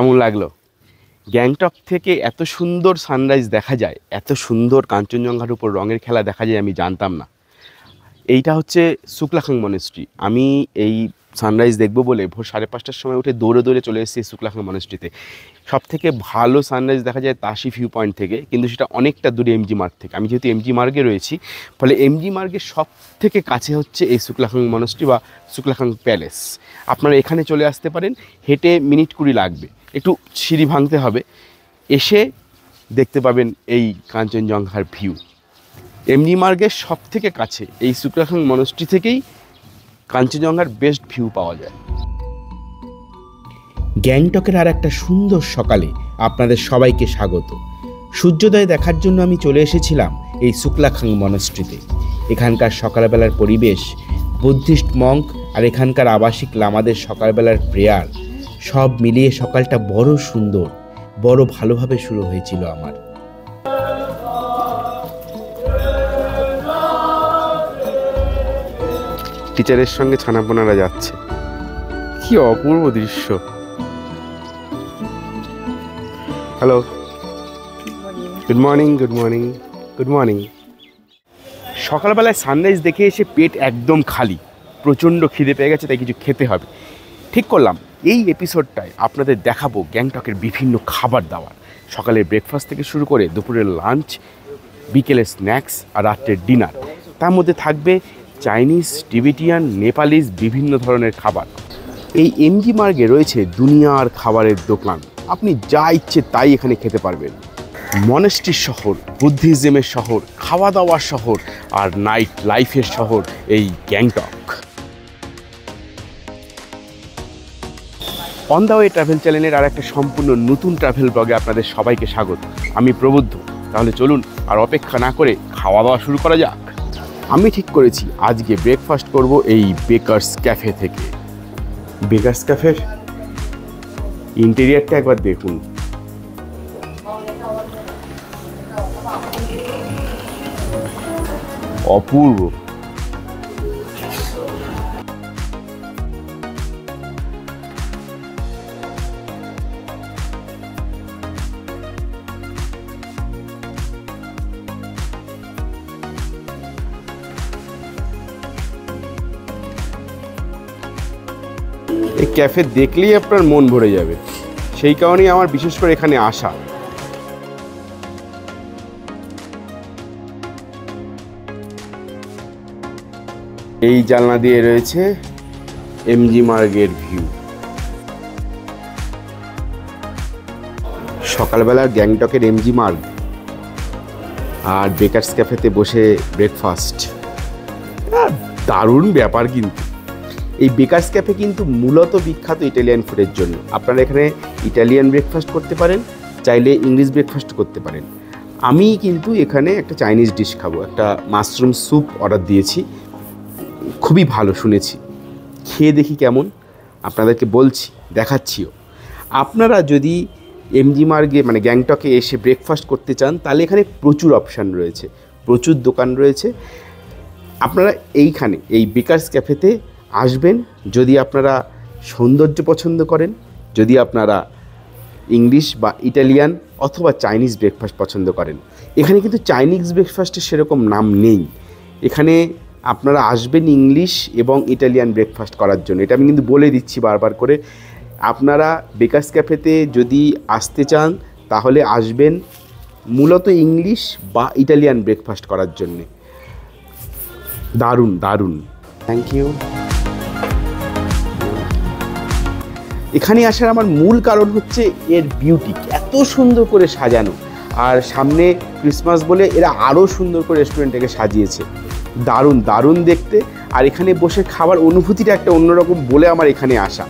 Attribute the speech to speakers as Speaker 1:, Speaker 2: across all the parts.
Speaker 1: কেমন লাগলো? গ্যাংটক থেকে এত সুন্দর সানরাইজ দেখা যায়, এত সুন্দর কাঞ্চনজঙ্ঘার উপর রঙের খেলা দেখা যায় আমি জানতাম না। এইটা হচ্ছে শুক্লাখাং মনেস্ট্রি। আমি এই সানরাইজ দেখব বলে ভোর 5:30টার সময় উঠে দৌড়ে দৌড়ে চলে এসেছি শুক্লাখাং মনেস্ট্রিতে। সবথেকে ভালো সানরাইজ দেখা যায় তাশি ভিউ পয়েন্ট থেকে, কিন্তু সেটা অনেকটা দূরে এমজি মার্গ থেকে। আমি যেহেতু এমজি মার্গে রয়েছি, ফলে এমজি মার্গের সব থেকে কাছে হচ্ছে এই শুক্লাখাং মনেস্ট্রি বা শুক্লাখাং প্যালেস। আপনারা এখানে চলে আসতে পারেন, হেঁটে মিনিট 20 লাগবে, একটু সিঁড়ি ভাঙতে হবে। এসে দেখতে পাবেন এই কাঞ্চনজঙ্ঘার ভিউ। এমজি মার্গের সব থেকে কাছে এই শুক্লাখাং মনেস্ট্রি থেকেই কাঞ্চনজঙ্ঘার বেস্ট ভিউ পাওয়া যায়। গ্যাংটকের আর একটা সুন্দর সকালে আপনাদের সবাইকে স্বাগত। সূর্যোদয় দেখার জন্য আমি চলে এসেছিলাম এই শুক্লাখাং মনেস্ট্রিতে। এখানকার সকালবেলার পরিবেশ, বুদ্ধিস্ট মঙ্ক আর এখানকার আবাসিক লামাদের সকালবেলার প্রেয়ার, সব মিলিয়ে সকালটা বড় সুন্দর, বড় ভালোভাবে শুরু হয়েছিল আমার। টিচারের সঙ্গে ছানাপোনারা যাচ্ছে, কি অপূর্ব দৃশ্য। Hello, good morning, good morning, good morning. সকালবেলায় সানরাইজ দেখে এসে পেট একদম খালি, প্রচণ্ড খিদে পেয়ে গেছে, তাই কিছু খেতে হবে। ঠিক করলাম এই এপিসোডটায় আপনাদের দেখাবো গ্যাংটকের বিভিন্ন খাবার দাবার, সকালের ব্রেকফাস্ট থেকে শুরু করে দুপুরের লাঞ্চ, বিকেলের স্ন্যাক্স আর রাত্রের ডিনার। তার মধ্যে থাকবে চাইনিজ, টিবেটিয়ান, নেপালিজ বিভিন্ন ধরনের খাবার। এই এমজি মার্গে রয়েছে দুনিয়ার খাবারের দোকান, আপনি যা ইচ্ছে তাই এখানে খেতে পারবেন। মনেস্ট্রির শহর, বুদ্ধিজমের শহর, খাওয়া দাওয়ার শহর আর নাইট লাইফের শহর এই Gangtok. On the way travel চ্যানেলের আর একটা সম্পূর্ণ নতুন ট্রাভেল ব্লগে আপনাদের সবাইকে স্বাগত। আমি প্রবুদ্ধ। তাহলে চলুন আর অপেক্ষা না করে খাওয়া দাওয়া শুরু করা যাক। আমি ঠিক করেছি আজকে ব্রেকফাস্ট করব এই বেকার্স ক্যাফে থেকে। বেকার্স ক্যাফের ইন্টেরিয়ারটা একবার দেখুন, অপূর্ব। এই ক্যাফে দেখলেই আপনার মন ভরে যাবে, সেই কারণেই আমার বিশেষ করে এখানে আসা। এই জানলা দিয়ে রয়েছে এমজি মার্গের ভিউ। সকালবেলার গ্যাংটকের এমজি মার্গ আর বেকার্স ক্যাফেতে বসে ব্রেকফাস্ট, দারুণ ব্যাপার। কিন্তু এই বেকার্স ক্যাফে কিন্তু মূলত বিখ্যাত ইটালিয়ান ফুডের জন্য। আপনারা এখানে ইটালিয়ান ব্রেকফাস্ট করতে পারেন, চাইলে ইংলিশ ব্রেকফাস্ট করতে পারেন। আমি কিন্তু এখানে একটা চাইনিজ ডিশ খাবো, একটা মাশরুম স্যুপ অর্ডার দিয়েছি, খুবই ভালো শুনেছি। খেয়ে দেখি কেমন, আপনাদেরকে বলছি, দেখাচ্ছিও। আপনারা যদি এমজি মার্গে মানে গ্যাংটকে এসে ব্রেকফাস্ট করতে চান, তাহলে এখানে প্রচুর অপশান রয়েছে, প্রচুর দোকান রয়েছে। আপনারা এইখানে এই বেকার্স ক্যাফেতে আসবেন যদি আপনারা সৌন্দর্য পছন্দ করেন, যদি আপনারা ইংলিশ বা ইটালিয়ান অথবা চাইনিজ ব্রেকফাস্ট পছন্দ করেন। এখানে কিন্তু চাইনিজ ব্রেকফাস্টের সেরকম নাম নেই। এখানে আপনারা আসবেন ইংলিশ এবং ইটালিয়ান ব্রেকফাস্ট করার জন্য, এটা আমি কিন্তু বলে দিচ্ছি বারবার করে। আপনারা বেকার্স ক্যাফেতে যদি আসতে চান তাহলে আসবেন মূলত ইংলিশ বা ইটালিয়ান ব্রেকফাস্ট করার জন্যে। দারুণ দারুণ, থ্যাংক ইউ। এখানে আসার আমার মূল কারণ হচ্ছে এর বিউটি, এত সুন্দর করে সাজানো, আর সামনে ক্রিসমাস বলে এরা আরও সুন্দর করে রেস্টুরেন্টটাকে সাজিয়েছে। দারুণ দারুণ দেখতে। আর এখানে বসে খাবার অনুভূতিটা একটা অন্যরকম বলে আমার এখানে আসা।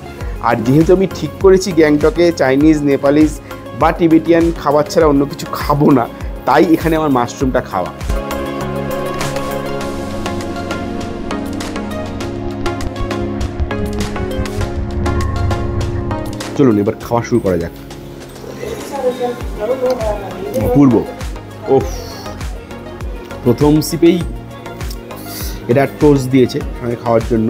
Speaker 1: আর যেহেতু আমি ঠিক করেছি গ্যাংটকে চাইনিজ, নেপালিজ বা টিবেটিয়ান খাবার ছাড়া অন্য কিছু খাবো না, তাই এখানে আমার মাশরুমটা খাওয়া। চলুন এবার খাওয়া শুরু করা যাক। অপূর্ব। ওফ, প্রথম সিপেই এটা টোস্ট দিয়েছে সঙ্গে খাওয়ার জন্য।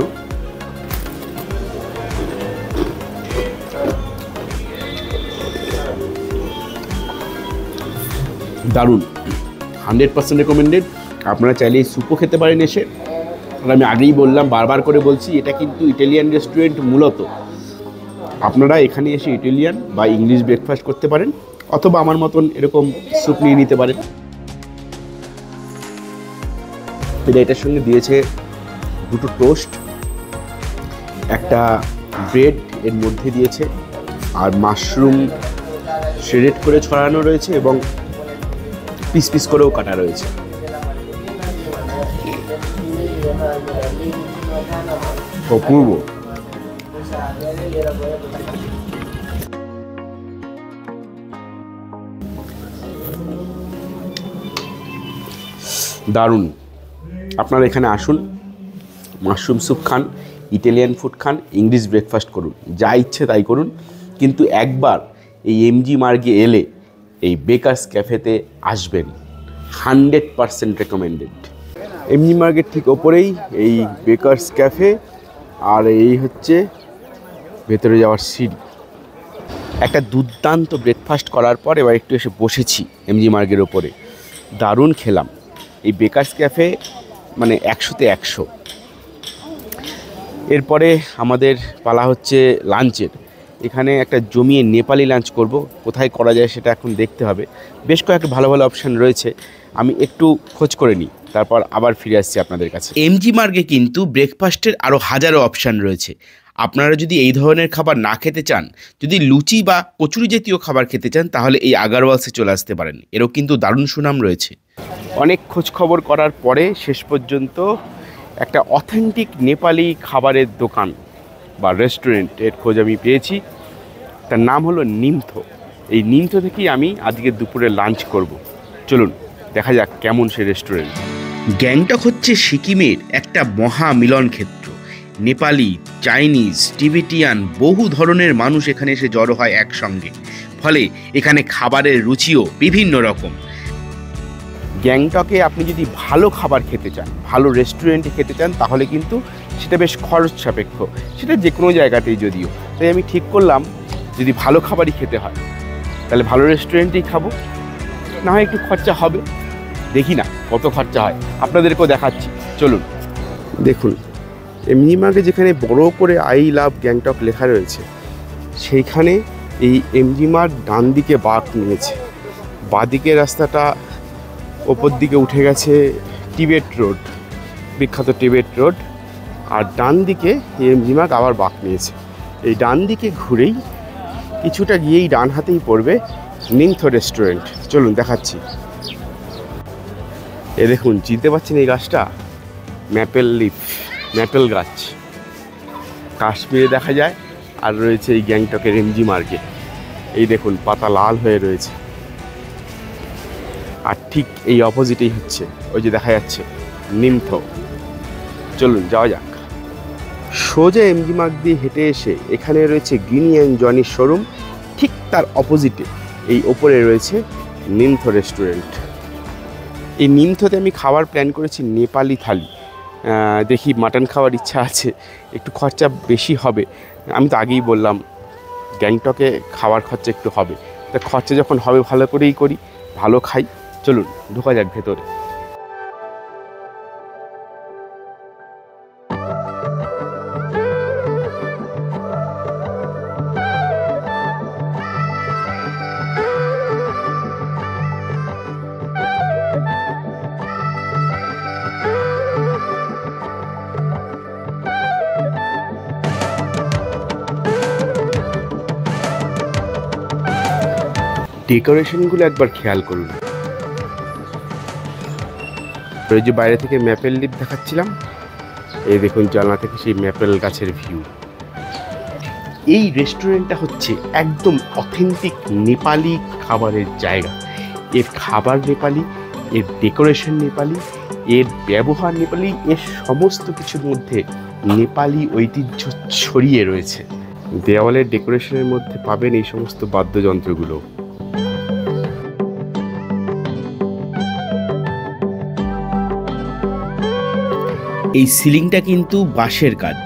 Speaker 1: দারুণ, 100% রেকমেন্ডেড। আপনারা চাইলে এই স্যুপও খেতে পারেন এসে। আর আমি আগেই বললাম, বারবার করে বলছি, এটা কিন্তু ইটালিয়ান রেস্টুরেন্ট মূলত। আপনারা এখানে এসে ইটালিয়ান বা ইংলিশ ব্রেকফাস্ট করতে পারেন, অথবা আমার মতন এরকম স্যুপ নিয়ে নিতে পারেন। এটার সঙ্গে দিয়েছে দুটো টোস্ট, একটা ব্রেড এর মধ্যে দিয়েছে, আর মাশরুম শ্রেডেড করে ছড়ানো রয়েছে এবং পিস পিস করেও কাটা রয়েছে। অপূর্ব। দারুণ। আপনারা এখানে আসুন, মাশরুম স্যুপ খান, ইটালিয়ান ফুড খান, ইংলিশ ব্রেকফাস্ট করুন, যা ইচ্ছে তাই করুন, কিন্তু একবার এই এমজি মার্গে এলে এই বেকার্স ক্যাফেতে আসবেন। 100% রেকমেন্ডেড। এমজি মার্গের ঠিক ওপরেই এই বেকার্স ক্যাফে, আর এই হচ্ছে ভেতরে যাওয়ার সিঁড়ি। একটা দুর্দান্ত ব্রেকফাস্ট করার পর এবার একটু এসে বসেছি এমজি মার্গের ওপরে। দারুণ খেলাম। এই বেকার্স ক্যাফে মানে 100-তে 100। এরপরে আমাদের পালা হচ্ছে লাঞ্চের। এখানে একটা জমিয়ে নেপালি লাঞ্চ করব, কোথায় করা যায় সেটা এখন দেখতে হবে। বেশ কয়েকটা ভালো ভালো অপশান রয়েছে, আমি একটু খোঁজ করে নিই, তারপর আবার ফিরে আসছি আপনাদের কাছে। এমজি মার্গে কিন্তু ব্রেকফাস্টের আরও হাজারো অপশান রয়েছে। আপনারা যদি এই ধরনের খাবার না খেতে চান, যদি লুচি বা কচুরি জাতীয় খাবার খেতে চান, তাহলে এই আগারওয়ালসে চলে আসতে পারেন। এরও কিন্তু দারুণ সুনাম রয়েছে। অনেক খোঁজ খবর করার পরে শেষ পর্যন্ত একটা অথেন্টিক নেপালি খাবারের দোকান বা রেস্টুরেন্টের খোঁজ আমি পেয়েছি। তার নাম হলো নিমথো। এই নিমথো থেকেই আমি আজকে দুপুরে লাঞ্চ করব। চলুন দেখা যাক কেমন সে রেস্টুরেন্ট। গ্যাংটক হচ্ছে সিকিমের একটা মহা মিলন ক্ষেত্র। নেপালি, চাইনিজ, টিবেটিয়ান বহু ধরনের মানুষ এখানে এসে জড়ো হয় একসঙ্গে, ফলে এখানে খাবারের রুচিও বিভিন্ন রকম। গ্যাংটকে আপনি যদি ভালো খাবার খেতে চান, ভালো রেস্টুরেন্টে খেতে চান, তাহলে কিন্তু সেটা বেশ খরচ সাপেক্ষ, সেটা যে কোনো জায়গাতেই যদিও। তাই আমি ঠিক করলাম, যদি ভালো খাবারই খেতে হয় তাহলে ভালো রেস্টুরেন্টেই খাবো, না হয় একটু খরচা হবে, দেখি না কত খরচা হয়, আপনাদেরকেও দেখাচ্ছি। চলুন দেখুন, এমনি মার্গে যেখানে বড় করে আই লাভ গ্যাংটক লেখা রয়েছে, সেইখানে এই এমজি মার্গ ডান দিকে বাঁক নিয়েছে। বাঁদিকের রাস্তাটা ওপর দিকে উঠে গেছে টিবেট রোড, বিখ্যাত টিবেট রোড, আর ডান দিকে এমজি মার্গ আবার বাঁক নিয়েছে। এই ডান দিকে ঘুরেই কিছুটা গিয়েই ডান হাতেই পড়বে নিমথো রেস্টুরেন্ট। চলুন দেখাচ্ছি। এ দেখুন, চিনতে পারছেন এই গাছটা? ম্যাপেল লিফ, ম্যাপেল গাছ। কাশ্মীরে দেখা যায়, আর রয়েছে এই গ্যাংটকের এমজি মার্গে। এই দেখুন পাতা লাল হয়ে রয়েছে। আর ঠিক এই অপোজিটেই হচ্ছে, ওই যে দেখা যাচ্ছে নিমথো। চলুন যাওয়া যাক। সোজা এমজি মার্গ দিয়ে হেঁটে এসে এখানে রয়েছে গিনি অ্যান্ড জনির শোরুম, ঠিক তার অপোজিটে এই ওপরে রয়েছে নিমথো রেস্টুরেন্ট। এই নিমথোতে আমি খাবার প্ল্যান করেছি নেপালি থালি। দেখি, মাটন খাওয়ার ইচ্ছা আছে, একটু খরচা বেশি হবে। আমি তো আগেই বললাম গ্যাংটকে খাওয়ার খরচা একটু হবে, তা খরচা যখন হবে ভালো করেই করি, ভালো খাই। চলুন ঢোকা যাক ভেতরে। ডেকোরেশনগুলো একবার খেয়াল করুন। ওই যে বাইরে থেকে ম্যাপেল লিফ দেখাচ্ছিলাম, এই দেখুন জানলা থেকে সেই ম্যাপেল গাছের ভিউ। এই রেস্টুরেন্টটা হচ্ছে একদম অথেন্টিক নেপালি খাবারের জায়গা। এর খাবার নেপালি, এর ডেকোরেশন নেপালি, এর ব্যবহার নেপালি, এর সমস্ত কিছুর মধ্যে নেপালি ঐতিহ্য ছড়িয়ে রয়েছে। দেওয়ালের ডেকোরেশনের মধ্যে পাবেন এই সমস্ত বাদ্যযন্ত্রগুলো। এই সিলিংটা কিন্তু বাঁশের কাজ,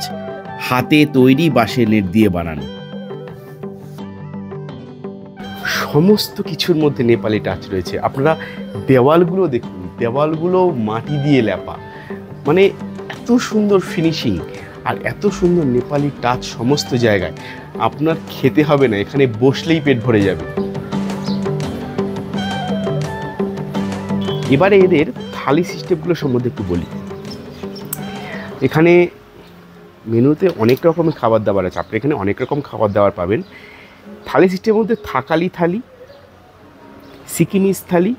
Speaker 1: হাতে তৈরি বাঁশের নেট দিয়ে বানানো। সমস্ত কিছুর মধ্যে নেপালি টাচ রয়েছে। আপনারা দেওয়ালগুলো দেখুন, দেওয়ালগুলো মাটি দিয়ে লেপা, মানে এত সুন্দর ফিনিশিং আর এত সুন্দর নেপালি টাচ সমস্ত জায়গায়। আপনার খেতে হবে না, এখানে বসলেই পেট ভরে যাবে। এবারে এদের থালি সিস্টেমগুলো সম্বন্ধে একটু বলি। এখানে মেনুতে অনেক রকমের খাবার দাবার আছে, আপনি এখানে অনেক রকম খাবার দাবার পাবেন। থালি সিস্টেমের মধ্যে থাকালি থালি, সিকিমিজ থালি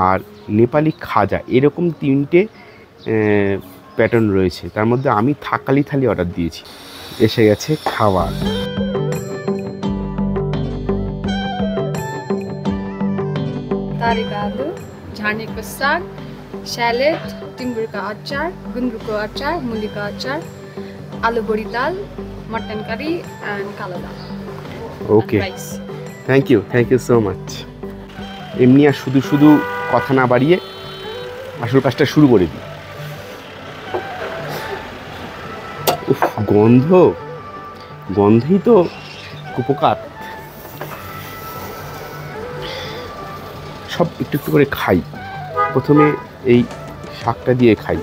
Speaker 1: আর নেপালি খাজা, এরকম 3টে প্যাটার্ন রয়েছে। তার মধ্যে আমি থাকালি থালি অর্ডার দিয়েছি। এসে গেছে খাবার।
Speaker 2: तारिकालु, झानेको साग, स्यालेड, टिम्बुरको अचार, गुन्द्रुकको अचार, मुलीको अचार, आलु बडी दाल, मटन करी एन्ड कालो दाल।
Speaker 1: ওকে, থ্যাংক ইউ সো মাচ। এমনি আর শুধু শুধু কথা না বাড়িয়ে আসল কাজটা শুরু করে দিই। উফ, গন্ধেই তো উপকার। সব একটু একটু করে খাই। প্রথমে এই শাকটা দিয়ে খাই।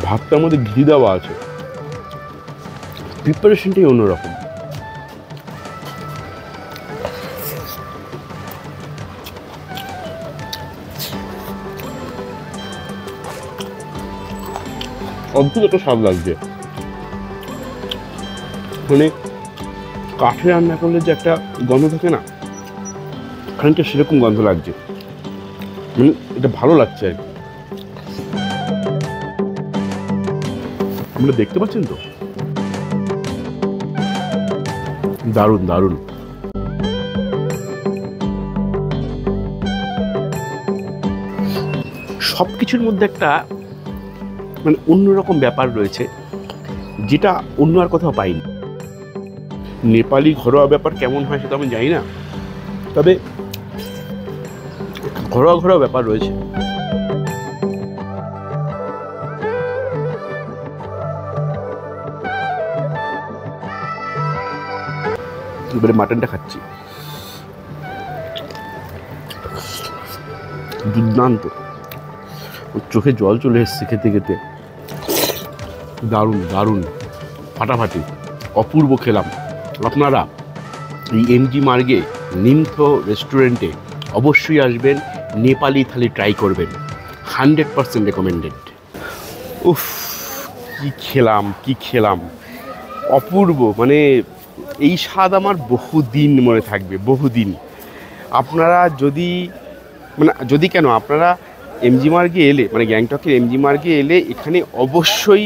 Speaker 1: ভাতটার মধ্যে ঘি দেওয়া আছে, প্রিপারেশনটাই অন্যরকম। অদ্ভুত একটা স্বাদ লাগছে, মানে কাঠে রান্না করলে যে একটা গন্ধ থাকে না, খানিকটা সেরকম গন্ধ লাগছে। মানে এটা ভালো লাগছে আর কি। আপনারা দেখতে পাচ্ছেন তো, দারুণ দারুণ। সব কিছুর মধ্যে একটা মানে অন্যরকম ব্যাপার রয়েছে, যেটা অন্য আর কোথাও পাইনি। নেপালি ঘরোয়া ব্যাপার কেমন হয় সেটা আমি জানি না, তবে ঘরোয়া ব্যাপার রয়েছে। এবারে মাটনটা খাচ্ছি, দুর্দান্ত। চোখে জল চলে এসছে খেতে খেতে। দারুণ দারুণ, ফাটাফাটি, অপূর্ব খেলাম। আপনারা এই এমজি মার্গে নিমথো রেস্টুরেন্টে অবশ্যই আসবেন, নেপালি থালি ট্রাই করবেন, 100% রেকমেন্ডেড। উফ, কি খেলাম, অপূর্ব। মানে এই স্বাদ আমার বহুদিন মনে থাকবে, বহুদিন। আপনারা যদি কেন আপনারা এমজি মার্গে এলে, মানে গ্যাংটকের এমজি মার্গে এলে এখানে অবশ্যই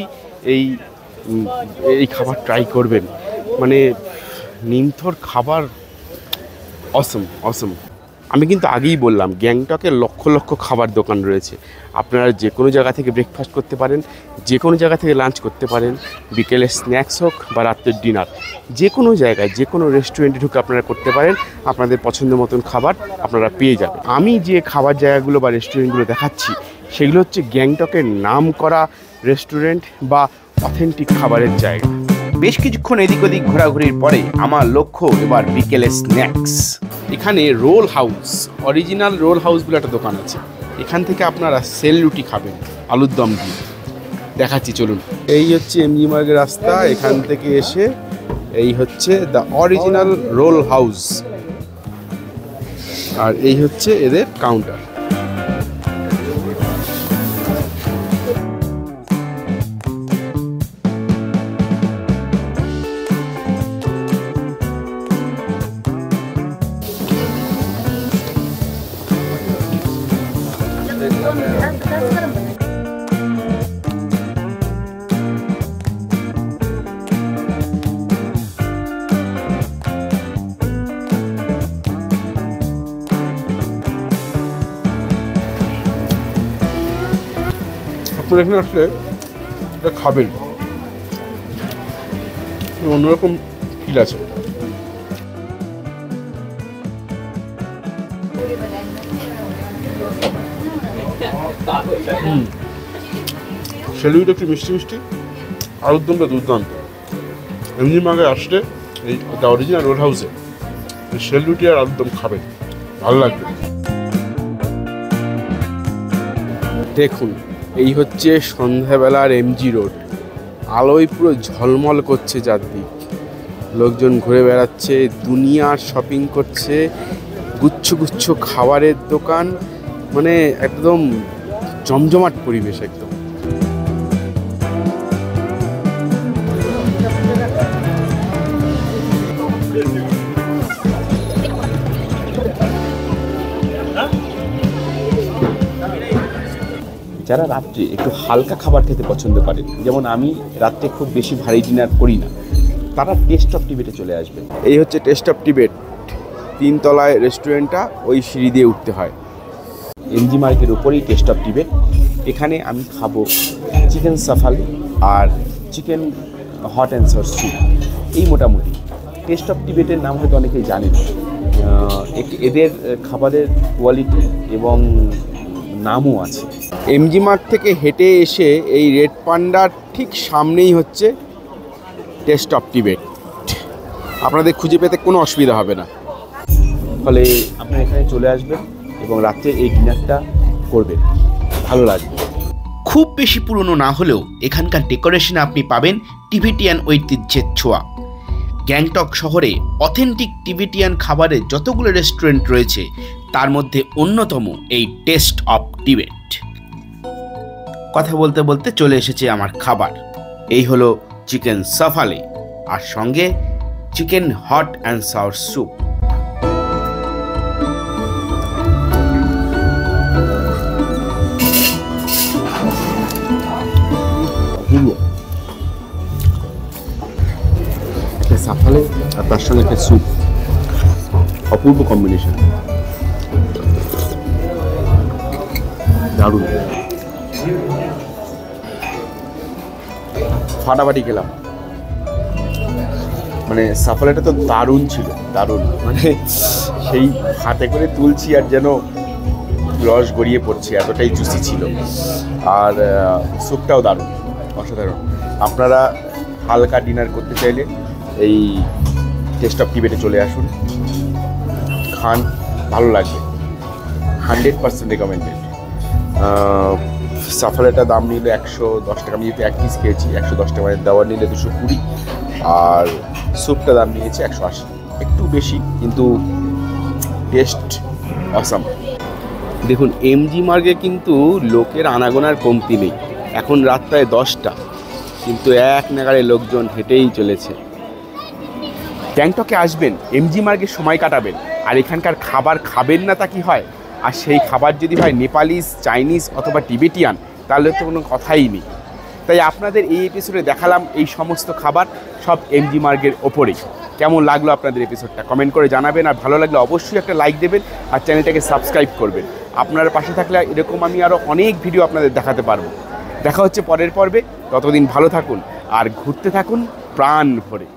Speaker 1: এই খাবার ট্রাই করবেন। মানে নিমথোর খাবার অসম। আমি কিন্তু আগেই বললাম, গ্যাংটকে লক্ষ লক্ষ খাবার দোকান রয়েছে। আপনারা যে কোনো জায়গা থেকে ব্রেকফাস্ট করতে পারেন, যে কোনো জায়গা থেকে লাঞ্চ করতে পারেন, বিকেলের স্ন্যাক্স হোক বা রাত্রের ডিনার, যে কোনো জায়গায় যে কোনো রেস্টুরেন্টে ঢুকে আপনারা করতে পারেন। আপনাদের পছন্দ মতন খাবার আপনারা পেয়ে যাবেন। আমি যে খাবার জায়গাগুলো বা রেস্টুরেন্টগুলো দেখাচ্ছি, সেগুলো হচ্ছে গ্যাংটকের নাম করা রেস্টুরেন্ট বা অথেন্টিক খাবারের জায়গা। বেশ কিছুক্ষণ এদিক ওদিক ঘোরাঘুরির পরে আমার লক্ষ্য এবার বিকেলের স্ন্যাক্স। এখানে roll house, original roll house বলে একটা দোকান আছে। এখান থেকে আপনারা সেল রুটি খাবেন আলুর দম দিয়ে। দেখাচ্ছি চলুন। এই হচ্ছে এমজি মার্গের রাস্তা, এখান থেকে এসে এই হচ্ছে দ্য অরিজিনাল রোল হাউস, আর এই হচ্ছে এদের কাউন্টার। আপনারা এখানে আসলে এটা খাবেন, অন্যরকম ফিল আছে। সেলুইটা একটু মিষ্টি মিষ্টি, আলুর দমটা দুর্দান্ত। এমনি মাগে আসলে এটা অরিজিনাল রোড হাউসে শেল রুটি আর আলুর দম খাবেন, ভালো লাগবে। দেখুন, এই হচ্ছে সন্ধ্যাবেলার এমজি রোড। আলোয় পুরো ঝলমল করছে চারদিক, লোকজন ঘুরে বেড়াচ্ছে, দুনিয়ার শপিং করছে, গুচ্ছ গুচ্ছ খাবারের দোকান, মানে একদম জমজমাট পরিবেশ একদম।
Speaker 3: যারা রাত্রে একটু হালকা খাবার খেতে পছন্দ করেন, যেমন আমি রাত্রে খুব বেশি ভারী ডিনার করি না, তারা টেস্ট অফ টিবেটে চলে আসবে।
Speaker 1: এই হচ্ছে টেস্ট অফ টিবেট, 3 তলায় রেস্টুরেন্টটা, ওই সিঁড়ি দিয়ে উঠতে হয়।
Speaker 3: এমজি মার্গের উপরেই টেস্ট অফ টিবেট। এখানে আমি খাবো চিকেন সাফালি আর chicken hot and sour soup. এই মোটামুটি টেস্ট অফ টিবেটের নাম হয়তো অনেকেই জানেন। এদের খাবারের কোয়ালিটি এবং নামও আছে।
Speaker 1: এমজি মার্গ থেকে হেঁটে এসে এই রেড পান্ডার ঠিক সামনেই হচ্ছে টেস্ট অফ টিবেট। আপনাদের খুঁজে পেতে কোনো অসুবিধা হবে না।
Speaker 3: ফলে আপনারা এখানে চলে আসবেন এবং রাত্রে এই ডিনারটা করবেন, ভালো লাগবে।
Speaker 4: খুব বেশি পুরনো না হলেও এখানকার ডেকোরেশনে আপনি পাবেন টিবেটিয়ান ঐতিহ্যের ছোঁয়া। গ্যাংটক শহরে অথেন্টিক টিবেটিয়ান খাবারের যতগুলো রেস্টুরেন্ট রয়েছে তার মধ্যে অন্যতম এই টেস্ট অফ টিবেট। কথা বলতে বলতে চলে এসেছে আমার খাবার। এই হলো চিকেন সাফালি আর সঙ্গে চিকেন হট অ্যান্ড সাওর স্যুপ।
Speaker 1: সাফালে আর তার সঙ্গে একটা স্যুপ, অপূর্ব কম্বিনেশন, দারুণ। ফাটাফাটি খেলাম, মানে সাফালেটা তো দারুণ ছিল, দারুণ, মানে সেই হাতে করে তুলছি আর যেন রস গড়িয়ে পড়ছে, এতটাই জুসি ছিল। আর স্যুপটাও দারুণ, অসাধারণ। আপনারা হালকা ডিনার করতে চাইলে এই টেস্ট অফ টিবেটে চলে আসুন, খান, ভালো লাগবে, 100% রেকমেন্ডেড। সাফালেটা দাম নিলে 110 টাকা, আমি যেহেতু 1 পিস খেয়েছি 110 টাকা, মানে দেওয়ার নিলে 220, আর স্যুপটা দাম নিয়েছে 180, একটু বেশি কিন্তু টেস্ট অসাম। দেখুন, এমজি মার্গে কিন্তু লোকের আনাগোনার কমতি নেই। এখন রাত প্রায় 10টা, কিন্তু এক নাগাড়ে লোকজন হেঁটেই চলেছে। গ্যাংটকে আসবেন, এমজি মার্গে সময় কাটাবেন, আর এখানকার খাবার খাবেন না তা কি হয়? আর সেই খাবার যদি হয় নেপালিজ, চাইনিজ অথবা টিবেটিয়ান, তাহলে তো কোনো কথাই নেই। তাই আপনাদের এই এপিসোডে দেখালাম এই সমস্ত খাবার, সব এমজি মার্গের ওপরেই। কেমন লাগলো আপনাদের এপিসোডটা কমেন্ট করে জানাবেন, আর ভালো লাগলে অবশ্যই একটা লাইক দেবেন আর চ্যানেলটাকে সাবস্ক্রাইব করবেন। আপনারা পাশে থাকলে এরকম আমি আরও অনেক ভিডিও আপনাদের দেখাতে পারবো। দেখা হচ্ছে পরের পর্বে, ততদিন ভালো থাকুন আর ঘুরতে থাকুন প্রাণ ভরে।